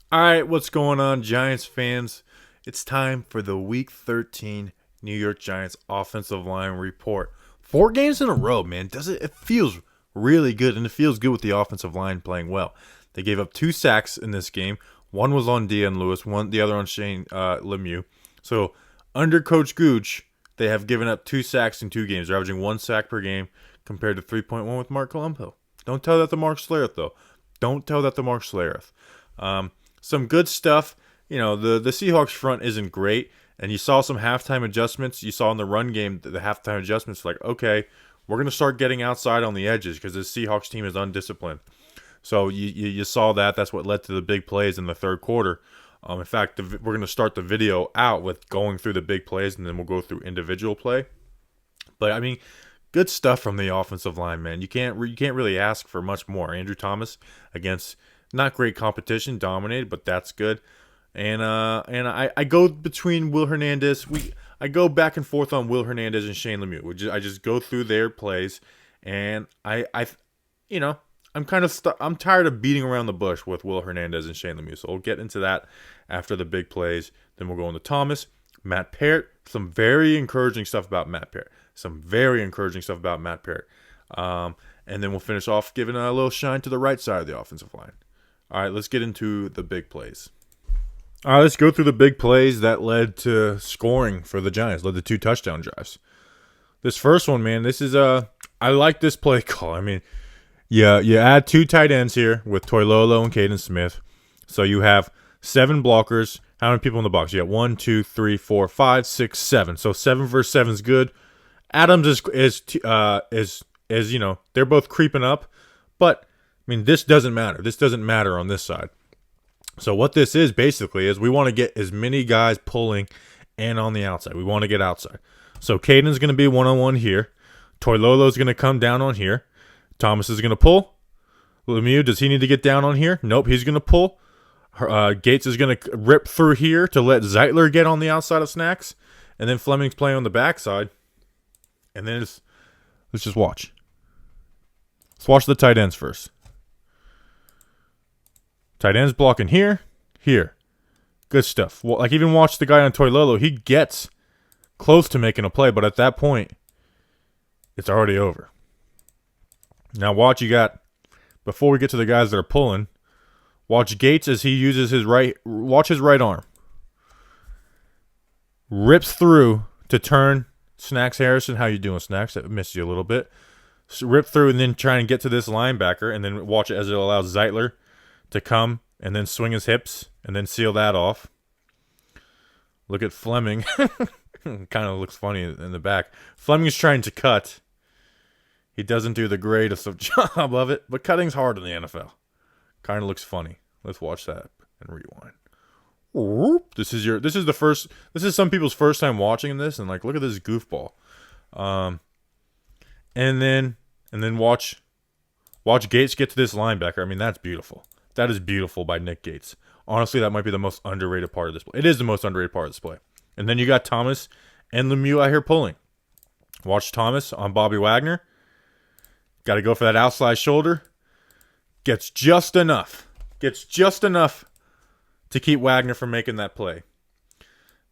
All right, what's going on, Giants fans? It's time for the Week 13 New York Giants offensive line report. 4 games in a row, man. Does it? It feels really good, and it feels good with the offensive line playing well. They gave up 2 sacks in this game. One was on Dion Lewis, the other on Shane Lemieux. So under Coach Gooch, they have given up 2 sacks in 2 games. They're averaging 1 sack per game compared to 3.1 with Mark Colombo. Don't tell that to Mark Schlereth, though. Don't tell that to Mark Schlereth. Some good stuff. You know, the Seahawks front isn't great, and you saw some halftime adjustments. You saw in the run game the halftime adjustments like, okay, we're going to start getting outside on the edges because the Seahawks team is undisciplined. So you saw that. That's what led to the big plays in the third quarter. In fact, we're going to start the video out with going through the big plays, and then we'll go through individual play. But, I mean, good stuff from the offensive line, man. You can't really ask for much more. Andrew Thomas against not great competition, dominated, but that's good. And I go between Will Hernandez. I go back and forth on Will Hernandez and Shane Lemieux. I just go through their plays, and I'm I'm tired of beating around the bush with Will Hernandez and Shane Lemieux. So we'll get into that after the big plays. Then we'll go into Thomas, Matt Peart. Some very encouraging stuff about Matt Peart. And then we'll finish off giving a little shine to the right side of the offensive line. All right, let's get into the big plays. All right, let's go through the big plays that led to scoring for the Giants, led to 2 touchdown drives. This first one, man, I like this play call. I mean, yeah, you add 2 tight ends here with Toilolo and Caden Smith. So you have 7 blockers. How many people in the box? You got 1, 2, 3, 4, 5, 6, 7. So 7 versus 7 is good. Adams is they're both creeping up, but I mean, this doesn't matter. This doesn't matter on this side. So what this is basically is we want to get as many guys pulling and on the outside. We want to get outside. So Caden's going to be one-on-one here. Toilolo's going to come down on here. Thomas is going to pull. Lemieux, does he need to get down on here? Nope, he's going to pull. Gates is going to rip through here to let Zeitler get on the outside of Snacks. And then Fleming's playing on the backside. And then let's just watch. Let's watch the tight ends first. Tight ends blocking here. Good stuff. Well, like, even watch the guy on Toilolo. He gets close to making a play, but at that point, it's already over. Now watch, before we get to the guys that are pulling, watch Gates as he uses his right arm. Rips through to turn Snacks Harrison. How you doing, Snacks? I missed you a little bit. Rip through and then try and get to this linebacker, and then watch it as it allows Zeitler to come and then swing his hips and then seal that off. Look at Fleming. Kind of looks funny in the back. Fleming's trying to cut. He doesn't do the greatest of job of it, but cutting's hard in the NFL. Kind of looks funny. Let's watch that and rewind. This is some people's first time watching this, and like, look at this goofball. And then watch Gates get to this linebacker. I mean, that's beautiful. That is beautiful by Nick Gates. Honestly, that might be the most underrated part of this play. It is the most underrated part of this play. And then you got Thomas and Lemieux out here pulling. Watch Thomas on Bobby Wagner. Got to go for that outside shoulder. Gets just enough to keep Wagner from making that play.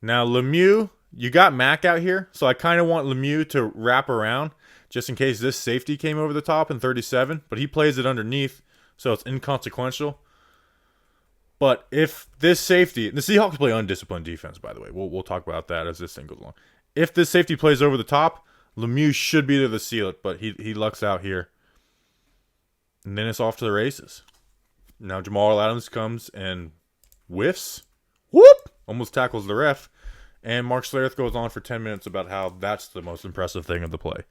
Now, Lemieux, you got Mack out here, so I kind of want Lemieux to wrap around just in case this safety came over the top in 37, but he plays it underneath, so it's inconsequential. But if this safety, the Seahawks play undisciplined defense, by the way. We'll talk about that as this thing goes along. If this safety plays over the top, Lemieux should be there to seal it, but he lucks out here. And then it's off to the races. Now Jamal Adams comes and whiffs. Whoop! Almost tackles the ref. And Mark Schlereth goes on for 10 minutes about how that's the most impressive thing of the play.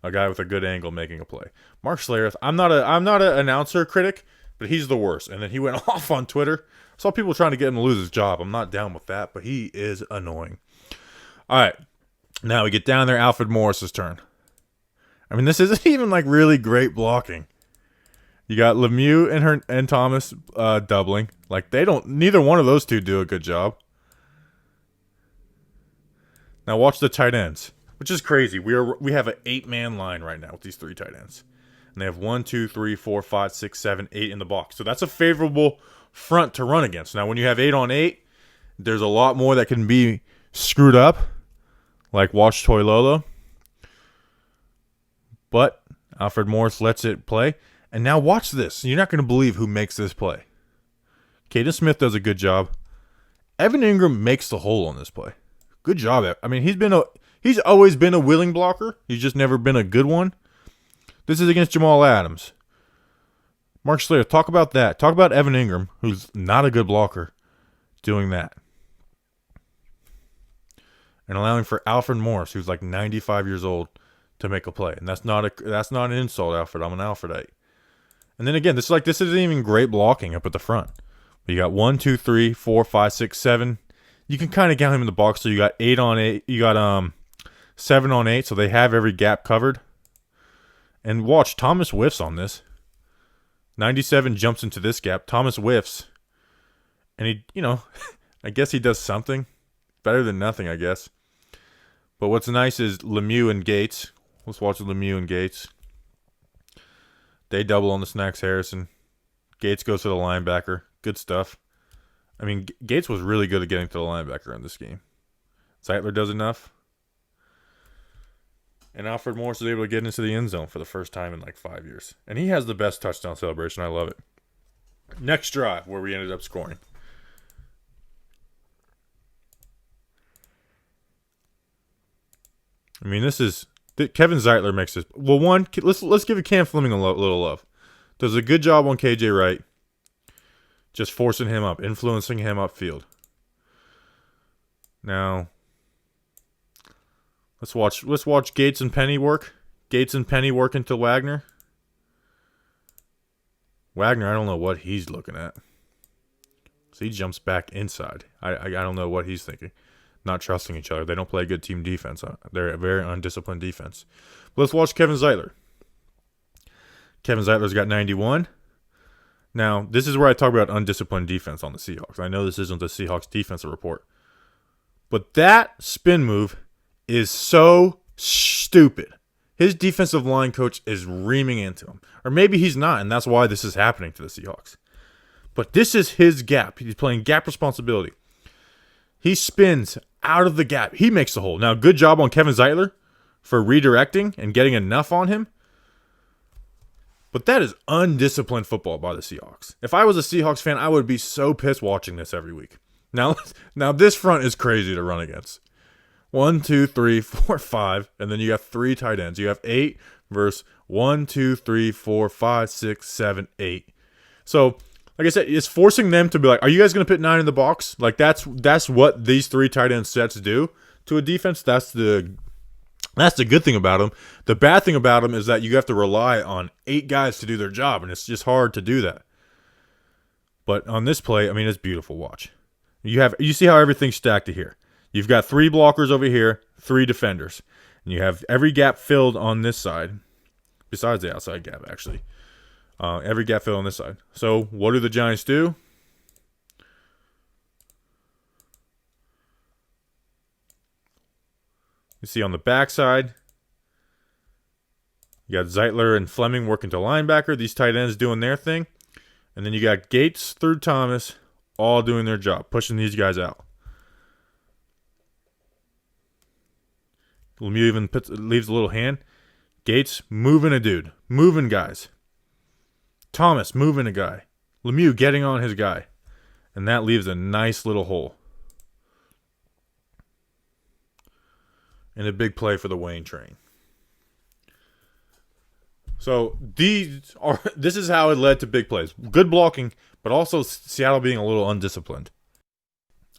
A guy with a good angle making a play. Mark Schlereth, I'm not an announcer critic, but he's the worst. And then he went off on Twitter. I saw people trying to get him to lose his job. I'm not down with that, but he is annoying. All right. Now we get down there. Alfred Morris's turn. I mean, this isn't even like really great blocking. You got Lemieux and Thomas doubling. Like, neither one of those two do a good job. Now watch the tight ends, which is crazy. We have an 8-man line right now with these 3 tight ends. And they have 1, 2, 3, 4, 5, 6, 7, 8 in the box. So that's a favorable front to run against. Now, when you have 8-on-8, there's a lot more that can be screwed up, like watch Toilolo. But Alfred Morris lets it play. And now watch this. You're not going to believe who makes this play. Caden Smith does a good job. Evan Ingram makes the hole on this play. Good job. I mean, he's always been a willing blocker. He's just never been a good one. This is against Jamal Adams. Mark Slater, talk about that. Talk about Evan Ingram, who's not a good blocker, doing that. And allowing for Alfred Morris, who's like 95 years old, to make a play. And that's not an insult, Alfred. I'm an Alfredite. And then again, this isn't even great blocking up at the front. But you got 1, 2, 3, 4, 5, 6, 7. You can kind of count him in the box. So you got 8-on-8. You got 7-on-8. So they have every gap covered. And watch, Thomas whiffs on this. 97 jumps into this gap. Thomas whiffs. And he, I guess he does something. Better than nothing, I guess. But what's nice is Lemieux and Gates. Let's watch Lemieux and Gates. They double on the Snacks Harrison. Gates goes to the linebacker. Good stuff. I mean, Gates was really good at getting to the linebacker in this game. Zeitler does enough. And Alfred Morris is able to get into the end zone for the first time in like 5 years. And he has the best touchdown celebration. I love it. Next drive, where we ended up scoring. I mean, this is... Kevin Zeitler makes this. Well, one, let's give Cam Fleming a little love. Does a good job on KJ Wright. Just forcing him up, influencing him upfield. Now, let's watch Gates and Penny work. Gates and Penny work into Wagner. Wagner, I don't know what he's looking at. So he jumps back inside. I don't know what he's thinking. Not trusting each other. They don't play good team defense. They're a very undisciplined defense. But let's watch Kevin Zeitler. Kevin Zeitler's got 91. Now, this is where I talk about undisciplined defense on the Seahawks. I know this isn't the Seahawks defensive report. But that spin move is so stupid. His defensive line coach is reaming into him. Or maybe he's not, and that's why this is happening to the Seahawks. But this is his gap. He's playing gap responsibility. He spins out of the gap. He makes the hole. Now, good job on Kevin Zeitler for redirecting and getting enough on him. But that is undisciplined football by the Seahawks. If I was a Seahawks fan, I would be so pissed watching this every week. Now this front is crazy to run against. 1, 2, 3, 4, 5, and then you have 3 tight ends. You have 8 versus 1, 2, 3, 4, 5, 6, 7, 8. So, like I said, it's forcing them to be like, are you guys going to put 9 in the box? Like, that's what these 3 tight end sets do to a defense. That's the good thing about them. The bad thing about them is that you have to rely on 8 guys to do their job, and it's just hard to do that. But on this play, I mean, it's beautiful. Watch. You see how everything's stacked to here. You've got 3 blockers over here, 3 defenders. And you have every gap filled on this side, besides the outside gap, actually. Every gap filled on this side. So what do the Giants do? You see on the backside, you got Zeitler and Fleming working to linebacker. These tight ends doing their thing. And then you got Gates through Thomas all doing their job, pushing these guys out. Lemieux even leaves a little hand. Gates moving a dude. Moving guys. Thomas moving a guy. Lemieux getting on his guy. And that leaves a nice little hole. And a big play for the Wayne train. So this is how it led to big plays. Good blocking, but also Seattle being a little undisciplined.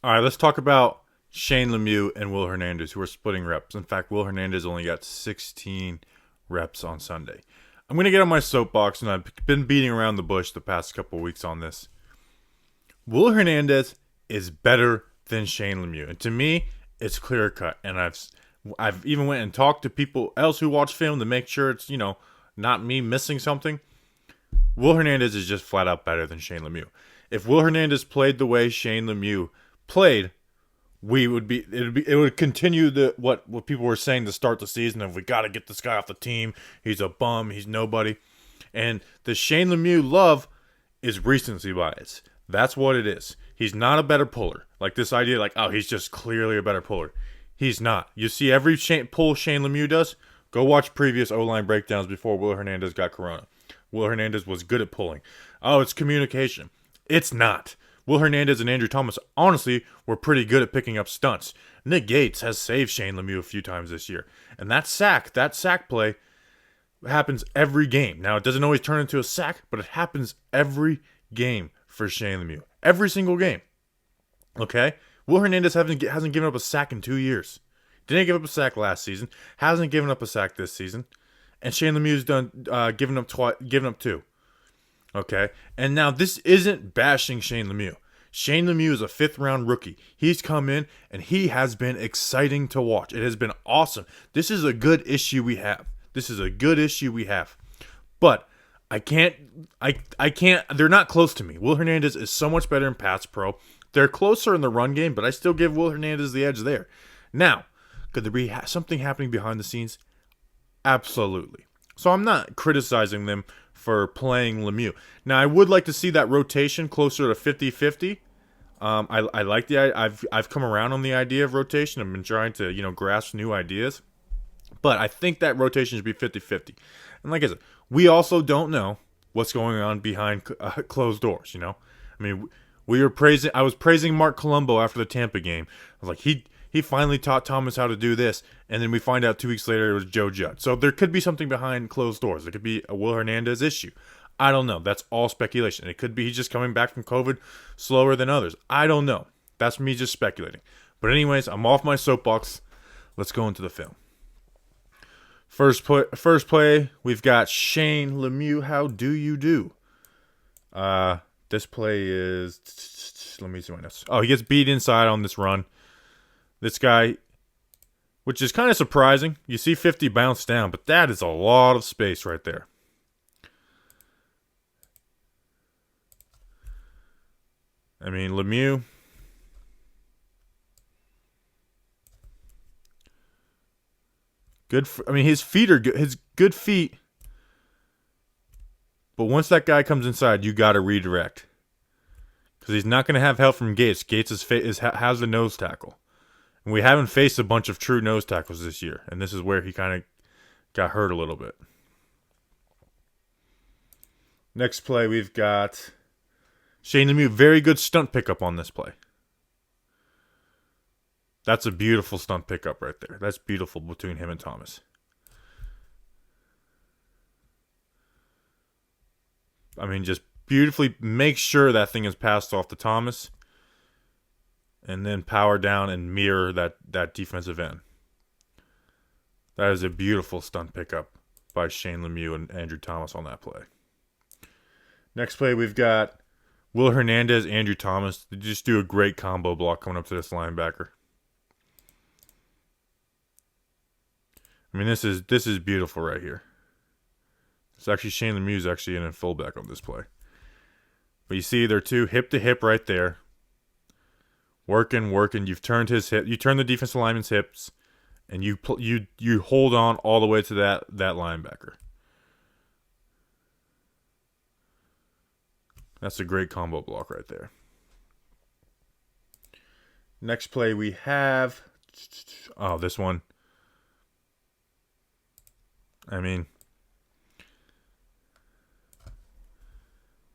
All right, let's talk about Shane Lemieux and Will Hernandez, who are splitting reps. In fact, Will Hernandez only got 16 reps on Sunday. I'm going to get on my soapbox, and I've been beating around the bush the past couple weeks on this. Will Hernandez is better than Shane Lemieux. And to me, it's clear cut. And I've even went and talked to people else who watch film to make sure it's, not me missing something. Will Hernandez is just flat out better than Shane Lemieux. If Will Hernandez played the way Shane Lemieux played, it would continue what people were saying to start the season of we got to get this guy off the team. He's a bum. He's nobody. And the Shane Lemieux love is recency bias. That's what it is. He's not a better puller. Like this idea, like, oh, he's just clearly a better puller. He's not. You see every pull Shane Lemieux does? Go watch previous O-line breakdowns before Will Hernandez got corona. Will Hernandez was good at pulling. Oh, it's communication. It's not. Will Hernandez and Andrew Thomas, honestly, were pretty good at picking up stunts. Nick Gates has saved Shane Lemieux a few times this year. And that sack play happens every game. Now, it doesn't always turn into a sack, but it happens every game for Shane Lemieux. Every single game. Okay? Will Hernandez hasn't given up a sack in 2 years. Didn't give up a sack last season. Hasn't given up a sack this season. And Shane Lemieux's done given up 2. Okay? And now this isn't bashing Shane Lemieux. Shane Lemieux is a 5th-round rookie. He's come in, and he has been exciting to watch. It has been awesome. This is a good issue we have. But I can't, they're not close to me. Will Hernandez is so much better in pass pro. They're closer in the run game, but I still give Will Hernandez the edge there. Now, could there be something happening behind the scenes? Absolutely. So I'm not criticizing them for playing Lemieux. Now, I would like to see that rotation closer to 50-50. I like I've come around on the idea of rotation. I've been trying to, grasp new ideas. But I think that rotation should be 50-50. And like I said, we also don't know what's going on behind closed doors, I mean, I was praising Mark Colombo after the Tampa game. I was like, he finally taught Thomas how to do this, and then we find out 2 weeks later it was Joe Judge. So there could be something behind closed doors. There could be a Will Hernandez issue. I don't know. That's all speculation. It could be he's just coming back from COVID slower than others. I don't know. That's me just speculating. But anyways, I'm off my soapbox. Let's go into the film. First play, we've got Shane Lemieux. How do you do? This play is, let me see my notes. Oh, he gets beat inside on this run. This guy, which is kind of surprising. You see 50 bounce down, but that is a lot of space right there. I mean, Lemieux. His feet are good. His good feet. But once that guy comes inside, you got to redirect. Because he's not going to have help from Gates. Gates has the nose tackle. And we haven't faced a bunch of true nose tackles this year. And this is where he kind of got hurt a little bit. Next play, we've got Shane Lemieux. Very good stunt pickup on this play. That's a beautiful stunt pickup right there. That's beautiful between him and Thomas. I mean, just beautifully make sure that thing is passed off to Thomas. And then power down and mirror that defensive end. That is a beautiful stunt pickup by Shane Lemieux and Andrew Thomas on that play. Next play, we've got Will Hernandez, Andrew Thomas. They just do a great combo block coming up to this linebacker. I mean, this is beautiful right here. It's actually Shane Lemieux actually in a fullback on this play. But you see, they're two hip to hip right there. Working. You've turned his hip. You turn the defensive lineman's hips, and you hold on all the way to that linebacker. That's a great combo block right there. Next play we have. Oh, this one. I mean,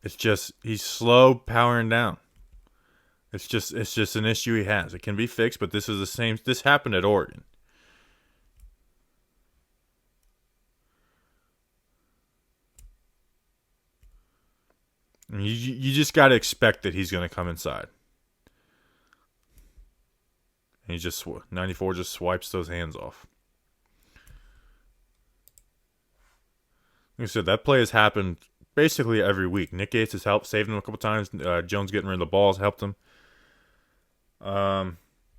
it's just he's slow powering down. It's just an issue he has. It can be fixed, but this is the same. This happened at Oregon. I mean, you just got to expect that he's going to come inside. And he just 94 just swipes those hands off. Like I said, that play has happened basically every week. Nick Gates has helped save him a couple times. Jones getting rid of the balls helped him.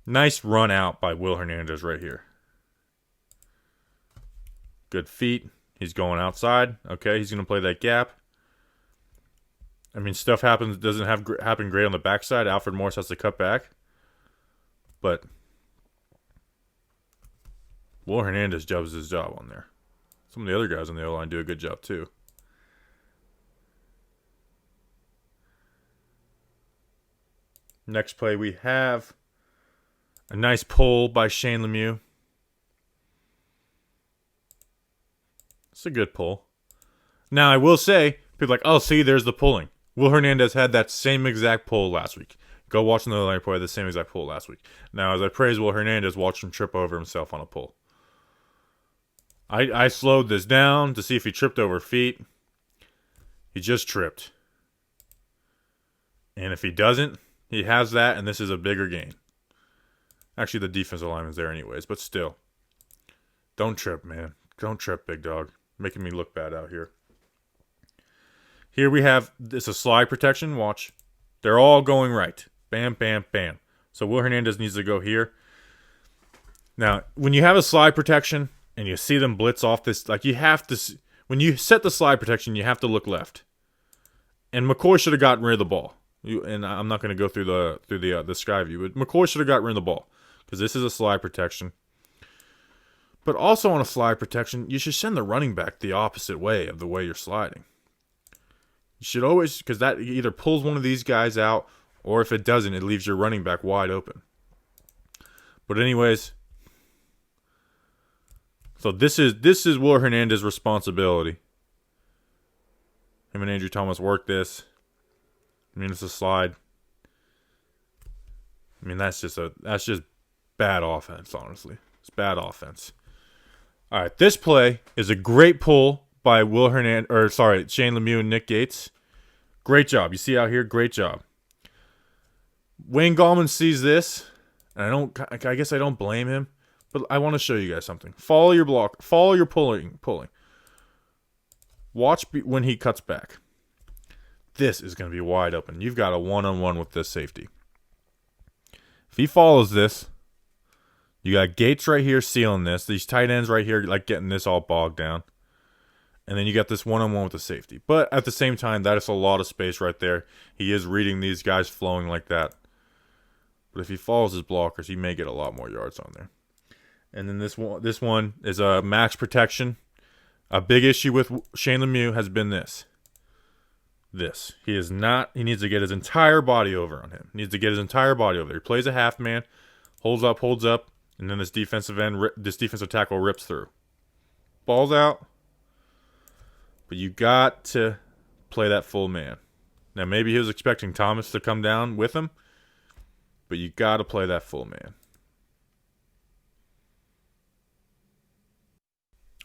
Nice run out by Will Hernandez right here. Good feet. He's going outside. Okay, he's going to play that gap. I mean, stuff doesn't happen great on the backside. Alfred Morris has to cut back. But Will Hernandez does his job on there. Some of the other guys on the O-line do a good job too. Next play, we have a nice pull by Shane Lemieux. It's a good pull. Now, I will say, people are like, oh, see, there's the pulling. Will Hernandez had that same exact pull last week. Go watch another line play, the same exact pull last week. Now, as I praise Will Hernandez, watch him trip over himself on a pull. I slowed this down to see if he tripped over feet. He just tripped. And if he doesn't, he has that, and this is a bigger gain. Actually, the defensive lineman's there anyways, but still. Don't trip, man. Don't trip, big dog. Making me look bad out here. Here we have, this is slide protection. Watch. They're all going right. Bam, bam, bam. So Will Hernandez needs to go here. Now, when you have a slide protection and you see them blitz off this, like you have to, when you set the slide protection, you have to look left. And McCoy should have gotten rid of the ball. And I'm not going to go through the sky view, but McCoy should have got rid of the ball because this is a slide protection. But also on a slide protection, you should send the running back the opposite way of the way you're sliding. You should always, because that either pulls one of these guys out, or if it doesn't, it leaves your running back wide open. But anyways, so this is Will Hernandez's responsibility. Him and Andrew Thomas work this. I mean, it's a slide. I mean, that's just bad offense, honestly. It's bad offense. All right, this play is a great pull by Shane Lemieux and Nick Gates. Great job. You see out here, great job. Wayne Gallman sees this, and I guess I don't blame him, but I want to show you guys something. Follow your block. Follow your pulling. Watch when he cuts back. This is going to be wide open. You've got a one-on-one with this safety. If he follows this, you got Gates right here sealing this. These tight ends right here, like getting this all bogged down. And then you got this one-on-one with the safety. But at the same time, that is a lot of space right there. He is reading these guys flowing like that. But if he follows his blockers, he may get a lot more yards on there. And then this one is a max protection. A big issue with Shane Lemieux has been this. He needs to get his entire body over on him. He needs to get his entire body over there. He plays a half man, holds up, and then this defensive tackle rips through. Ball's out. But you got to play that full man. Now, maybe he was expecting Thomas to come down with him, but you got to play that full man.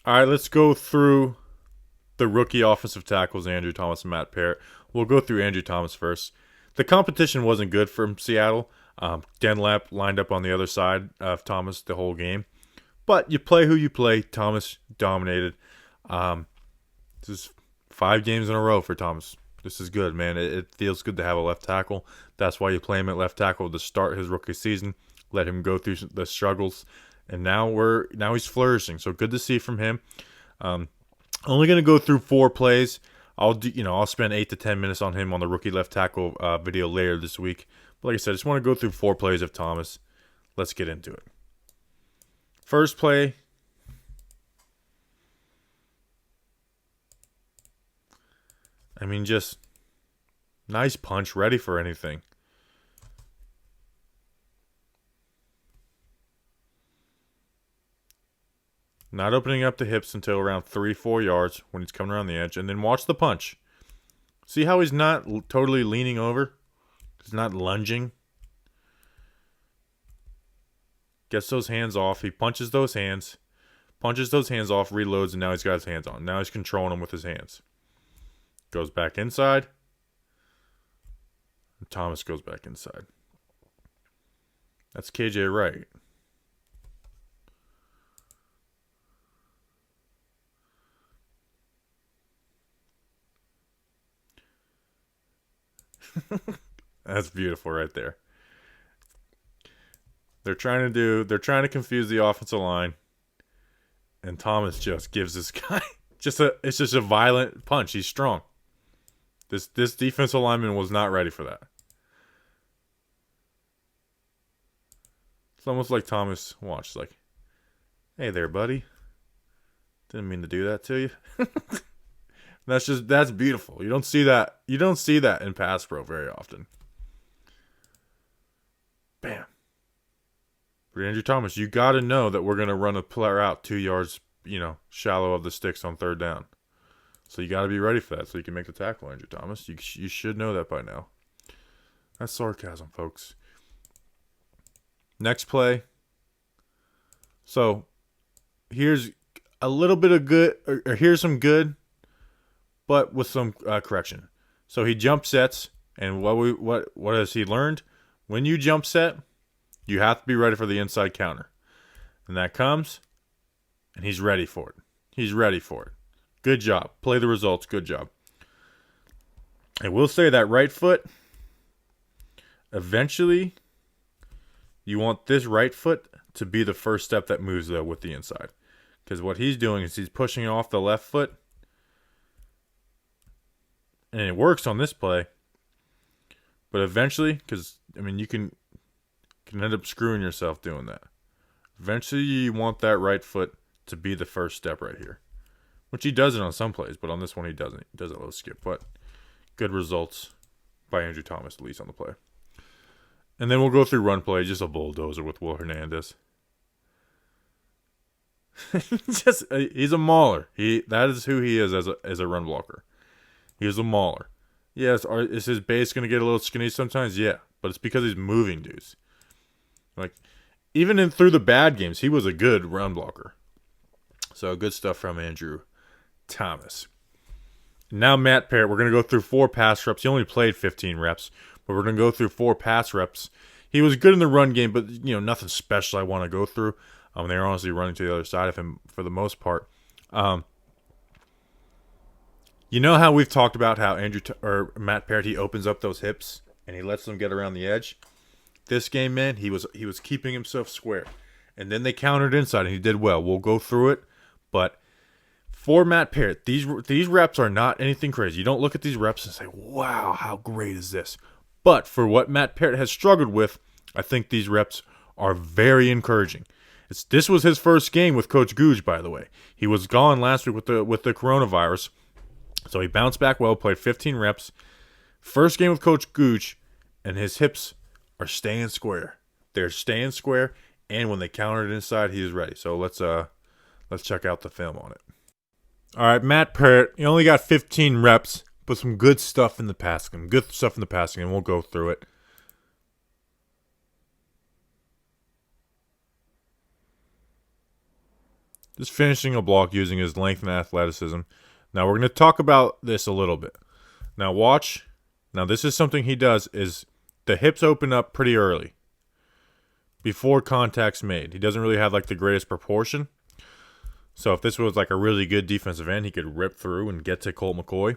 All right, let's go through the rookie offensive tackles, Andrew Thomas and Matt Peart. We'll go through Andrew Thomas first. The competition wasn't good from Seattle. Dunlap lined up on the other side of Thomas the whole game. But you play who you play. Thomas dominated. This is 5 games in a row for Thomas. This is good, man. It feels good to have a left tackle. That's why you play him at left tackle to start his rookie season. Let him go through the struggles. And now he's flourishing. So good to see from him. Only going to go through 4 plays. I'll spend 8 to 10 minutes on him on the rookie left tackle video later this week. But like I said, I just want to go through 4 plays of Thomas. Let's get into it. First play. I mean, just nice punch, ready for anything. Not opening up the hips until around 3-4 yards when he's coming around the edge. And then watch the punch. See how he's not totally leaning over? He's not lunging. Gets those hands off. He punches those hands off, reloads, and now he's got his hands on. Now he's controlling them with his hands. Goes back inside. And Thomas goes back inside. That's KJ Wright. That's beautiful right there. They're trying to confuse the offensive line, and Thomas just gives this guy it's just a violent punch. He's strong. This defensive lineman was not ready for that. It's almost like Thomas watched, like, hey there, buddy. Didn't mean to do that to you. That's beautiful. You don't see that in pass pro very often. Andrew Thomas, you got to know that we're going to run a player out 2 yards, shallow of the sticks on third down. So you got to be ready for that so you can make the tackle, Andrew Thomas. You should know that by now. That's sarcasm, folks. Next play. So here's a little bit of good, or here's some good, but with some correction. So he jump sets, and what has he learned? When you jump set, you have to be ready for the inside counter. And that comes, and he's ready for it. He's ready for it. Good job. Play the results. Good job. I will say that right foot, eventually, you want this right foot to be the first step that moves, though, with the inside. Because what he's doing is he's pushing off the left foot. And it works on this play. But eventually, because, you can end up screwing yourself doing that. Eventually, you want that right foot to be the first step right here. Which he does it on some plays, but on this one he doesn't. He does a little skip. But good results by Andrew Thomas, at least on the play. And then we'll go through run play. Just a bulldozer with Will Hernandez. He's a mauler. That is who he is as a run blocker. He is a mauler. Yes, is his base going to get a little skinny sometimes? Yeah, but it's because he's moving dudes. Like, even through the bad games, he was a good run blocker. So good stuff from Andrew Thomas. Now Matt Peart, we're going to go through 4 pass reps. He only played 15 reps, but we're going to go through 4 pass reps. He was good in the run game, but nothing special I want to go through. They're honestly running to the other side of him for the most part. You know how we've talked about how Matt Peart, he opens up those hips and he lets them get around the edge. This game, man, he was keeping himself square, and then they countered inside and he did well. We'll go through it, but for Matt Peart, these reps are not anything crazy. You don't look at these reps and say, "Wow, how great is this?" But for what Matt Peart has struggled with, I think these reps are very encouraging. This was his first game with Coach Googe, by the way. He was gone last week with the coronavirus. So he bounced back well, played 15 reps. First game with Coach Gooch, and his hips are staying square. They're staying square, and when they countered inside, he is ready. So let's check out the film on it. All right, Matt Peart, he only got 15 reps, but some good stuff in the passing. And we'll go through it. Just finishing a block using his length and athleticism. Now, we're going to talk about this a little bit. Now, watch. Now, this is something he does is the hips open up pretty early before contact's made. He doesn't really have, the greatest proportion. So, if this was, a really good defensive end, he could rip through and get to Colt McCoy.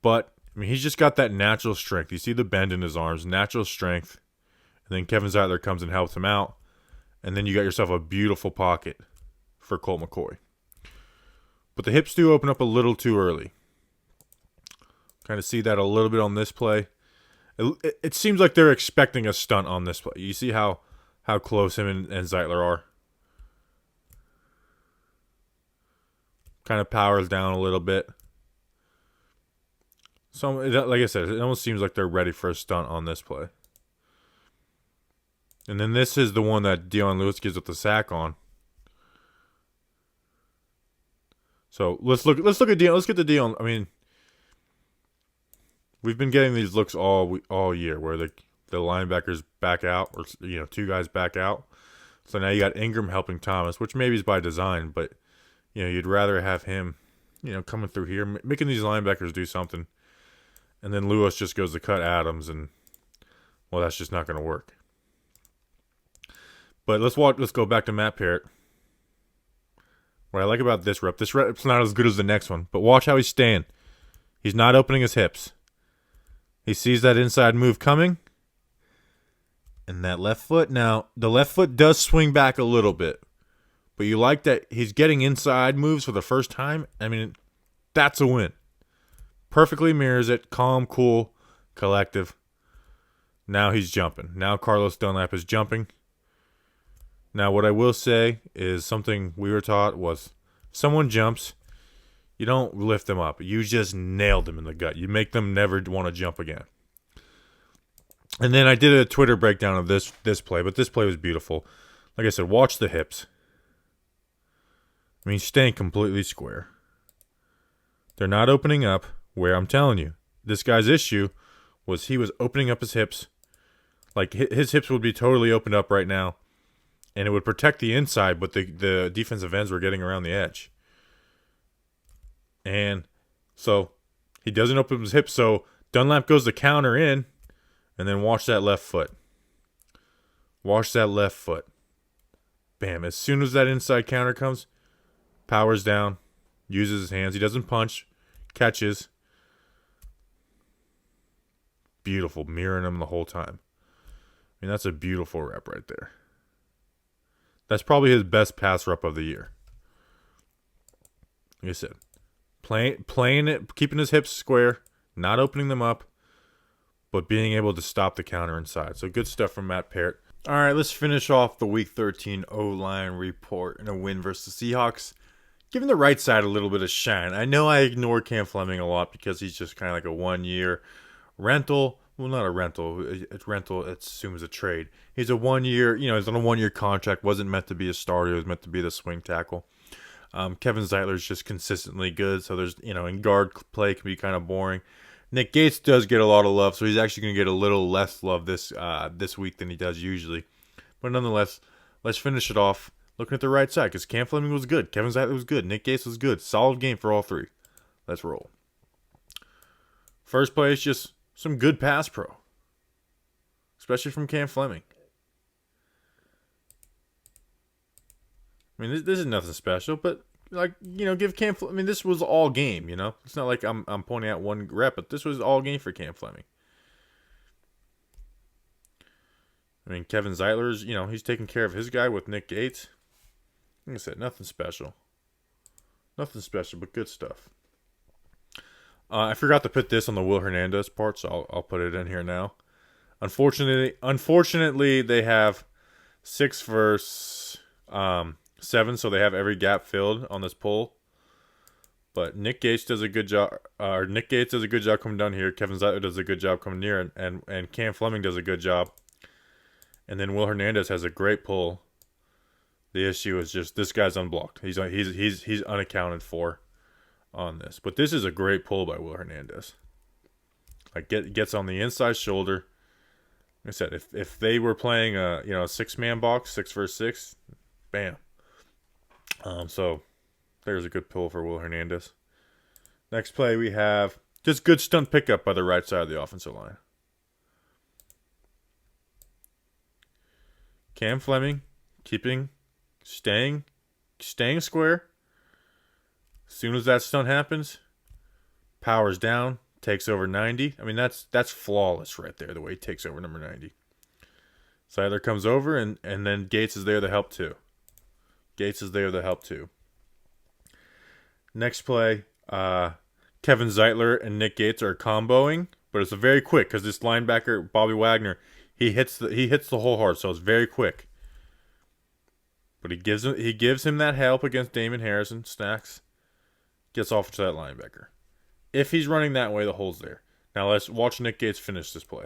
But, he's just got that natural strength. You see the bend in his arms, natural strength. And then Kevin Zeitler comes and helps him out. And then you got yourself a beautiful pocket for Colt McCoy. But the hips do open up a little too early. Kind of see that a little bit on this play. It seems like they're expecting a stunt on this play. You see how close him and Zeitler are. Kind of powers down a little bit. So, like I said, it almost seems like they're ready for a stunt on this play. And then this is the one that Dion Lewis gives up the sack on. So let's look at Dion. Let's get the Dion. We've been getting these looks all year where the linebackers back out, or 2 guys back out. So now you got Ingram helping Thomas, which maybe is by design, but you'd rather have him, coming through here, making these linebackers do something, and then Lewis just goes to cut Adams, and that's just not going to work. But let's go back to Matt Peart. What I like about this rep's not as good as the next one, but watch how he's staying. He's not opening his hips. He sees that inside move coming, and that left foot. Now, the left foot does swing back a little bit, but you like that he's getting inside moves for the first time. That's a win. Perfectly mirrors it. Calm, cool, collective. Now he's jumping. Now Carlos Dunlap is jumping. Now, what I will say is something we were taught was if someone jumps, you don't lift them up. You just nailed them in the gut. You make them never want to jump again. And then I did a Twitter breakdown of this play, but this play was beautiful. Like I said, watch the hips. I mean, staying completely square. They're not opening up where I'm telling you. This guy's issue was he was opening up his hips. Like, his hips would be totally opened up right now. And it would protect the inside, but the defensive ends were getting around the edge. And so he doesn't open his hips, so Dunlap goes to counter in, and then watch that left foot. Watch that left foot. Bam. As soon as that inside counter comes, powers down, uses his hands. He doesn't punch, catches. Beautiful, mirroring him the whole time. I mean, that's a beautiful rep right there. That's probably his best pass rep of the year. Like I said, playing it, keeping his hips square, not opening them up, but being able to stop the counter inside. So good stuff from Matt Peart. All right, let's finish off the Week 13 O-line report in a win versus the Seahawks. Giving the right side a little bit of shine. I know I ignore Cam Fleming a lot because he's just kind of like a one-year rental. Well, not a rental. It's rental. It assumes a trade. He's a 1 year. He's on a 1 year contract. Wasn't meant to be a starter. It was meant to be the swing tackle. Kevin Zeitler is just consistently good. So there's in guard play can be kind of boring. Nick Gates does get a lot of love, so he's actually going to get a little less love this week than he does usually. But nonetheless, let's finish it off looking at the right side because Cam Fleming was good. Kevin Zeitler was good. Nick Gates was good. Solid game for all three. Let's roll. First play is just some good pass pro, especially from Cam Fleming. I mean, this is nothing special, but give Cam. I mean, this was all game. It's not like I'm pointing out one rep, but this was all game for Cam Fleming. I mean, Kevin Zeitler's, he's taking care of his guy with Nick Gates. Like I said, nothing special, but good stuff. I forgot to put this on the Will Hernandez part, so I'll put it in here now. Unfortunately, they have 6 versus 7, so they have every gap filled on this pull. But Nick Gates does a good job. Nick Gates does a good job coming down here. Kevin Zeitler does a good job coming near, and Cam Fleming does a good job. And then Will Hernandez has a great pull. The issue is just this guy's unblocked. He's unaccounted for on this. But this is a great pull by Will Hernandez. Like gets on the inside shoulder. Like I said, if they were playing a 6-man box, 6 versus 6, bam. So there's a good pull for Will Hernandez. Next play we have just good stunt pickup by the right side of the offensive line. Cam Fleming staying square. As soon as that stunt happens, powers down, takes over 90. I mean, that's flawless right there, the way he takes over number 90. Zeitler comes over, and then Gates is there to help too. Next play, Kevin Zeitler and Nick Gates are comboing, but it's a very quick because this linebacker Bobby Wagner he hits the hole hard, so it's very quick. But he gives him that help against Damon Harrison. Snacks gets off to that linebacker. If he's running that way, the hole's there. Now let's watch Nick Gates finish this play.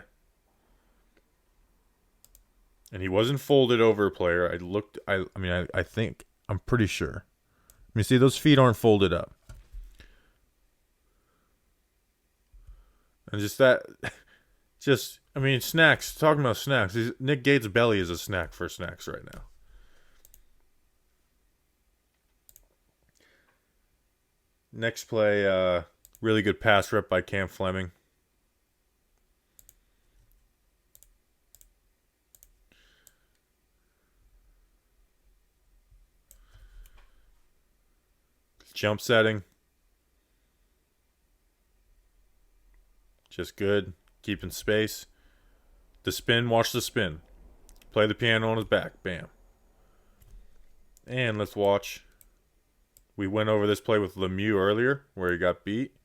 And he wasn't folded over a player. I'm pretty sure. Let me see, those feet aren't folded up. And snacks. Talking about snacks. Nick Gates' belly is a snack for snacks right now. Next play, really good pass rep by Cam Fleming. Jump setting. Just good. Keeping space. The spin, watch the spin. Play the piano on his back. Bam. And let's watch. We went over this play with Lemieux earlier, where he got beat.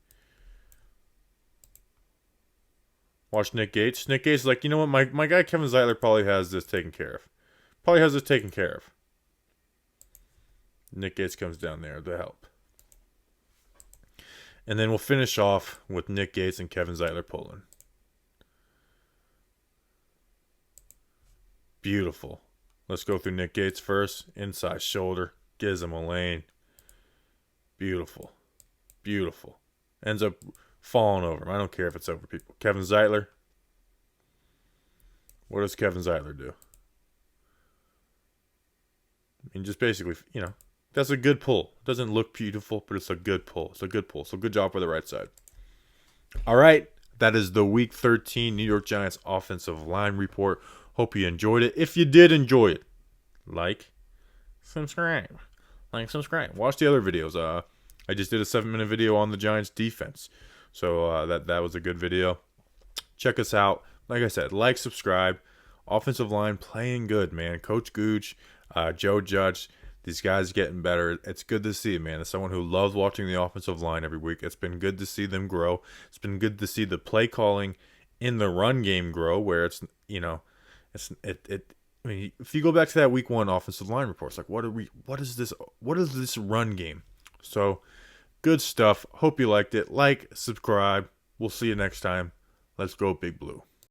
Watch Nick Gates. Nick Gates is like, you know what? My guy Kevin Zeitler probably has this taken care of. Nick Gates comes down there to help. And then we'll finish off with Nick Gates and Kevin Zeitler pulling. Beautiful. Let's go through Nick Gates first. Inside shoulder. Gives him a lane. Beautiful. Beautiful. Ends up falling over him. I don't care if it's over people. Kevin Zeitler. What does Kevin Zeitler do? I mean, just basically, that's a good pull. It doesn't look beautiful, but it's a good pull. It's a good pull. So good job for the right side. All right. That is the Week 13 New York Giants offensive line report. Hope you enjoyed it. If you did enjoy it, subscribe. Subscribe. Watch the other videos. I just did a 7-minute video on the Giants defense. So that was a good video. Check us out. Like I said, subscribe. Offensive line playing good, man. Coach Gooch, Joe Judge, these guys getting better. It's good to see, man. As someone who loves watching the offensive line every week, it's been good to see them grow. It's been good to see the play calling in the run game grow, where it's I mean, if you go back to that Week 1 offensive line report, it's like, what is this run game? So good stuff. Hope you liked it. Subscribe. We'll see you next time. Let's go Big Blue.